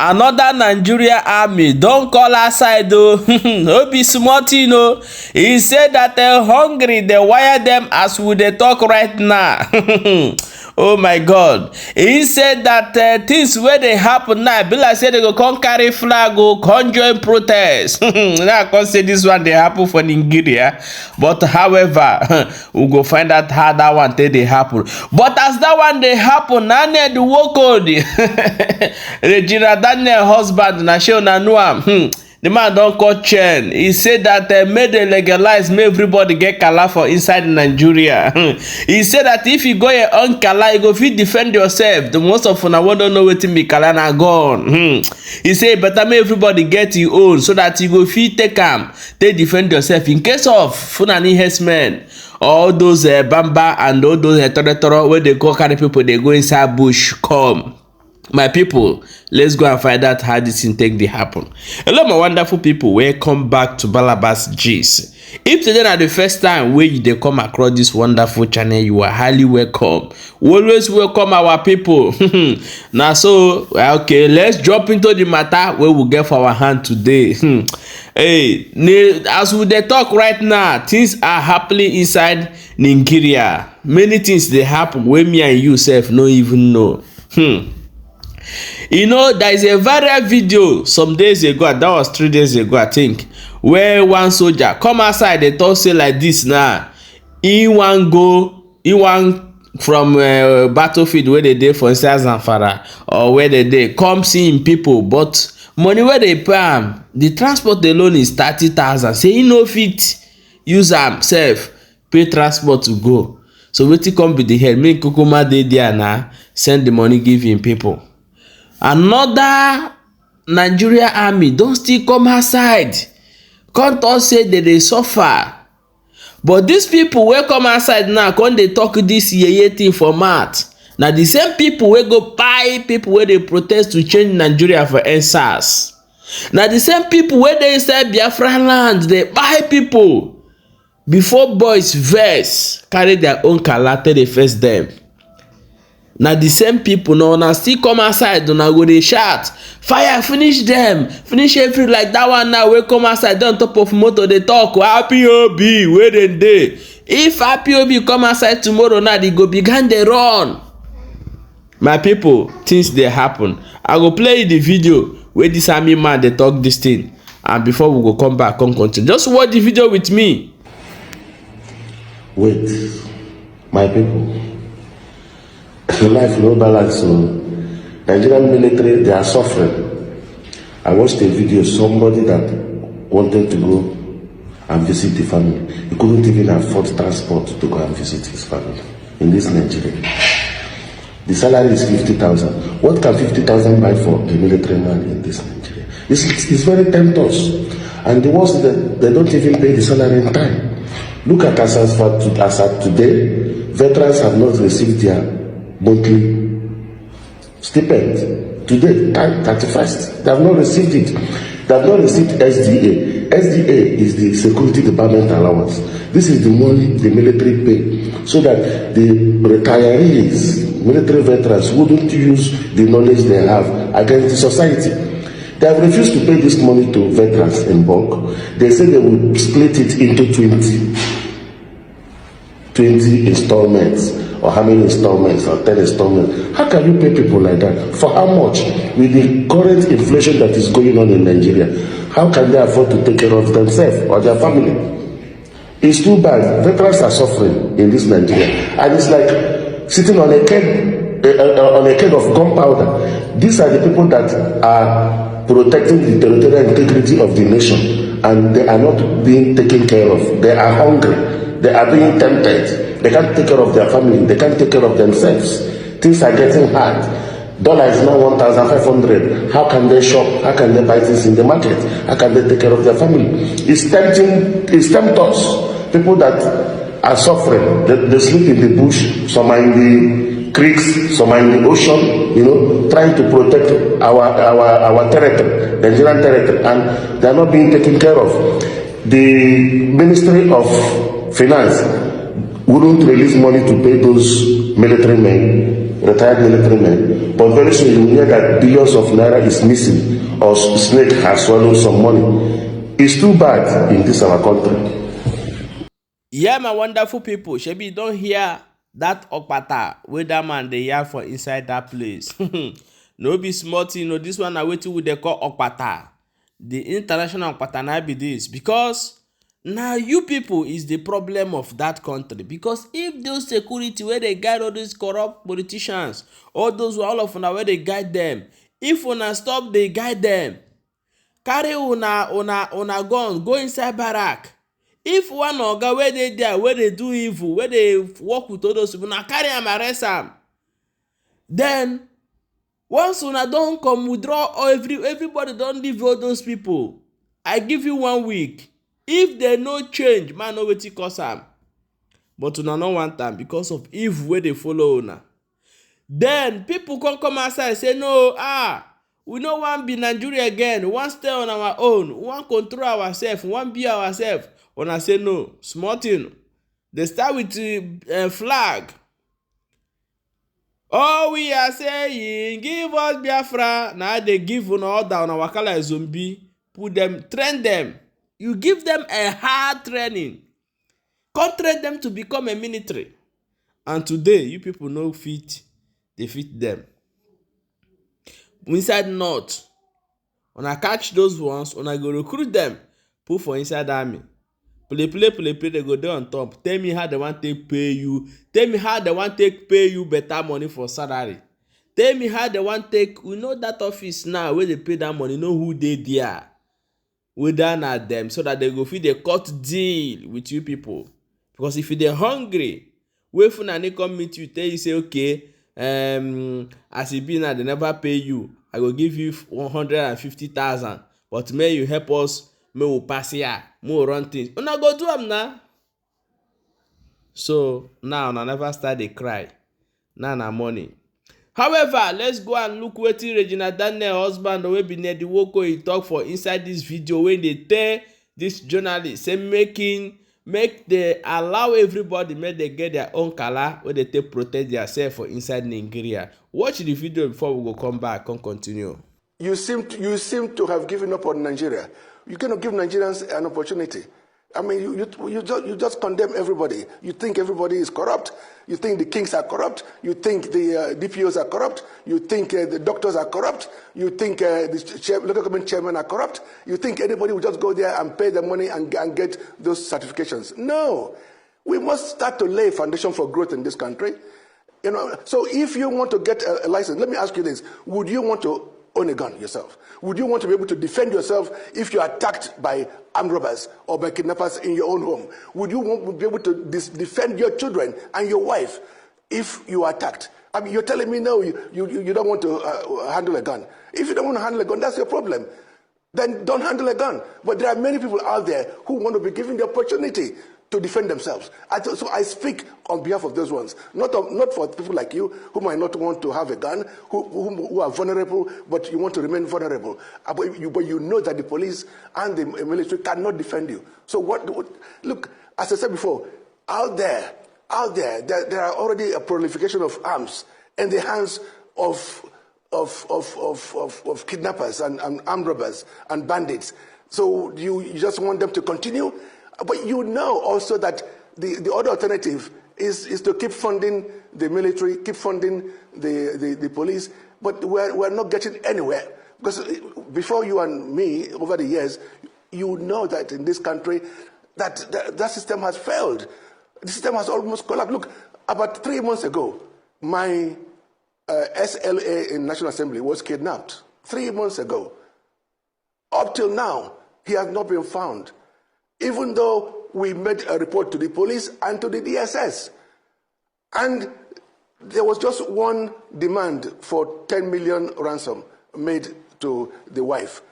Another Nigeria army don't call aside though. No be small thing o. He said that they're hungry, they wire them as we dey talk right now. Oh my God. He said that things where they happen now, be like say they go come carry flag go come join protest. Now I can say this one they happen for Nigeria. But however, we go find out how that one they happen. But as that one they happen, now the work code. Regina Daniel husband, na show na know am. The man don't call chain. He said that made they legalize, make everybody get kala for inside Nigeria. He said that if you go your own kala, you go fit defend yourself. The most of una don't know wetin be kala na gone. He said better make everybody get your own so that you go fit take am, take defend yourself in case of Fulani herdsmen. All those bamba and all those toro where they go carry people, they go inside bush come. My people, let's go and find out how this thing take dey happen. Hello my wonderful people, welcome back to Balabas G's. If today is the first time where you dey come across this wonderful channel, you are highly welcome. We always welcome our people. Now so, okay, let's jump into the matter where we get for our hand today. Hey, as we dey talk right now, things are happening inside Nigeria. Many things dey happen wey me and you sef no even know. You know, there is a viral video some days ago, that was 3 days ago I think, where one soldier come outside, they talk say like this now. He want from battlefield where they dey for inside Zamfara or where they dey come seeing people, but money where they pay am, the transport alone is 30,000. Say he no fit use am self pay transport to go. So wetin come be the head? Make Kukuma dey there now, send the money give him people. Another Nigeria army don't still come outside. Can't all say that they suffer. But these people will come outside now, when they talk this yeye thing for mouth. Now the same people will go buy people where they protest to change Nigeria for NSAS. Now the same people where they say Biafra land, they buy people. Before boys verse, carry their own kalate, they face them. Now the same people now still come outside, now go they shout, fire, finish them, finish everything like that one now. We come outside, on top of motor, they talk, happy OB, where they dey. If happy OB come outside tomorrow now, they go begin they run. My people, things they happen. I go play the video where this army man they talk this thing. And before we go come back, come continue. Just watch the video with me. Wait, my people. Life no balance, so Nigerian military, they are suffering. I watched a video, somebody that wanted to go and visit the family. He couldn't even afford transport to go and visit his family in this Nigeria. The salary is 50,000. What can 50,000 buy for a military man in this Nigeria? It's very tempting. And the worst that they don't even pay the salary in time. Look at us as at today, veterans have not received their monthly stipend. Today, 31st, they have not received it. They have not received SDA. SDA is the Security Department allowance. This is the money the military pay so that the retirees, military veterans, wouldn't use the knowledge they have against the society. They have refused to pay this money to veterans in bulk. They say they will split it into 20 installments, or how many installments, or 10 installments. How can you pay people like that? For how much? With the current inflation that is going on in Nigeria, how can they afford to take care of themselves or their family? It's too bad. Veterans are suffering in this Nigeria. And it's like sitting on a keg of gunpowder. These are the people that are protecting the territorial integrity of the nation, and they are not being taken care of. They are hungry. They are being tempted. They can't take care of their family. They can't take care of themselves. Things are getting hard. Dollar is now 1,500. How can they shop? How can they buy things in the market? How can they take care of their family? It's tempters. People that are suffering. They sleep in the bush. Some are in the creeks. Some are in the ocean. You know, trying to protect our territory, the Nigerian territory, and they are not being taken care of. The Ministry of Finance wouldn't release money to pay those military men retired military men, but very soon you will hear that billions of naira is missing or snake has swallowed some money. It's too bad in this our country. Yeah, my wonderful people, shebi you don hear that okpata wey that man dey yarn for inside that place. No be small thing, no, this one na wetin we dey call okpata. The international okpata na be this, because na you people is the problem of that country. Because if those security wey dey guide all these corrupt politicians, all those all of una wey dey guide them, if una stop dey guide them, carry una gun go inside barrack, if one oga wey dey there wey dey do evil, wey dey work with all those people, na carry am arrest am, then once una don come withdraw, everybody don leave all those people, I give you 1 week. If they no change, man know wetin cause am, but una no want am because of evil wey dey follow una. Then people come outside say no, we no wan be Nigeria again, we wan stay on our own, we wan control ourselves, we wan be ourselves. Una say no, small thing. They start with flag. All we are saying, give us Biafra. Now they give una order on our color like zombie, put them, train them. You give them a hard training, come train them to become a military. And today, you people no fit defeat them. Inside north, una catch those ones, una go recruit them, put for inside army. Play, they go there on top. Tell me how they want to pay you. Tell me how they want to pay you better money for salary. Tell me how they want to take, we know that office now where they pay that money, know who they there. Whether not them, so that they go fit the cut deal with you people. Because if they're hungry, wait for they come meet you, tell you say, okay, as it be now, they never pay you. I will give you 150,000. But may you help us. Me will pass here, more run things. Una go do am now. So now I never start dey cry. Now na money. However, let's go and look wetin Regina Daniel husband wey be Nedi Woko he talk for inside this video when they tell this journalist say make they allow everybody, make they get their own color where they take protect themselves for inside Nigeria. Watch the video before we go come back and continue. You seem to have given up on Nigeria. You cannot give Nigerians an opportunity. I mean, you just condemn everybody. You think everybody is corrupt. You think the kings are corrupt. You think the DPOs are corrupt. You think the doctors are corrupt. You think the local government chairmen are corrupt. You think anybody will just go there and pay the money and get those certifications. No. We must start to lay a foundation for growth in this country. You know, so if you want to get a license, let me ask you this. Would you want to own a gun yourself? Would you want to be able to defend yourself if you are attacked by armed robbers or by kidnappers in your own home? Would you want to be able to defend your children and your wife if you are attacked? I mean, you're telling me no, you don't want to handle a gun. If you don't want to handle a gun, that's your problem. Then don't handle a gun. But there are many people out there who want to be given the opportunity to defend themselves. So I speak on behalf of those ones, not for people like you who might not want to have a gun, who are vulnerable, but you want to remain vulnerable. But you know that the police and the military cannot defend you. So look, as I said before, out there, there are already a proliferation of arms in the hands of kidnappers and armed robbers and bandits. So you just want them to continue. But you know also that the other alternative is to keep funding the military, keep funding the police, but we're not getting anywhere. Because before you and me, over the years, you know that in this country, that system has failed. The system has almost collapsed. Look, about 3 months ago, my SLA in National Assembly was kidnapped. 3 months ago. Up till now, he has not been found. Even though we made a report to the police and to the DSS. And there was just one demand for 10 million ransom made to the wife.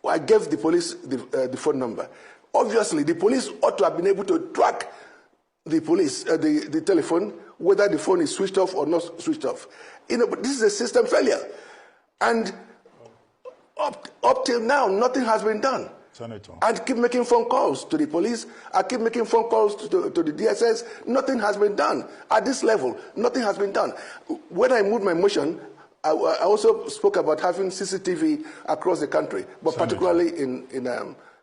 I gave the police the phone number. Obviously, the police ought to have been able to track the telephone, whether the phone is switched off or not switched off. You know, but this is a system failure. And up till now, nothing has been done. Senator. And keep making phone calls to the police. I keep making phone calls to the DSS. Nothing has been done at this level. Nothing has been done. When I moved my motion, I also spoke about having CCTV across the country, but Senator. particularly in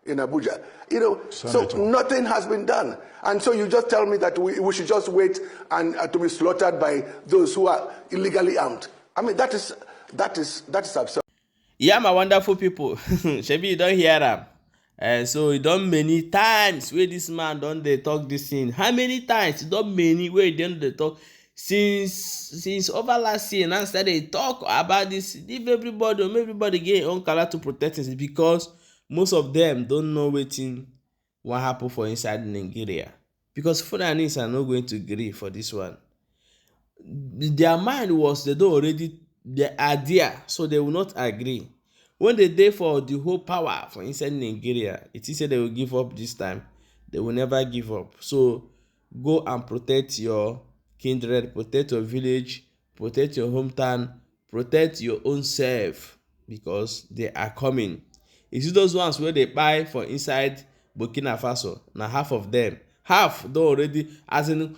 Abuja. You know, Senator. so nothing has been done. And so you just tell me that we should just wait and to be slaughtered by those who are illegally armed. I mean, that is absurd. Yeah, my wonderful people. Shebi, you don't hear them. So you done many times where this man done they talk this thing. How many times? You done many where he done they talk since over last year. Now they talk about this. If everybody get on color to protect it, because most of them don't know what happened for inside Nigeria. Because Fulanis are not going to agree for this one. Their mind was they are there, so they will not agree. When they dey for the whole power for inside Nigeria, it is said they will give up this time. They will never give up. So go and protect your kindred, protect your village, protect your hometown, protect your own self, because they are coming. You see those ones where they buy for inside Burkina Faso. Now half of them, though already, as in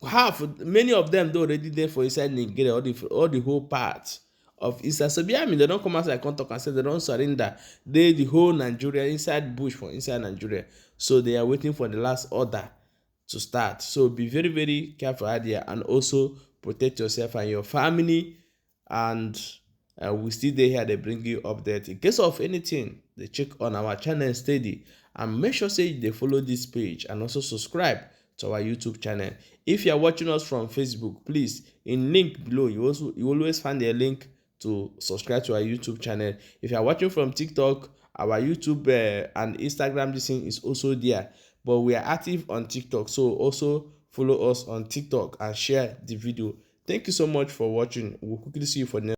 half, many of them though already there for inside Nigeria, all the whole part of Eastern. So I mean, they don't come outside and come talk and say they don't surrender. The whole Nigeria inside bush for inside Nigeria. So they are waiting for the last order to start. So be very, very careful out there, and also protect yourself and your family. And we still there here, they bring you update. In case of anything, they check on our channel steady, and make sure say they follow this page and also subscribe to our YouTube channel. If you are watching us from Facebook, please, in link below, you always find a link to subscribe to our YouTube channel. If you are watching from TikTok, our YouTube and Instagram, this thing is also there. But we are active on TikTok, so also follow us on TikTok and share the video. Thank you so much for watching. We'll quickly see you for the next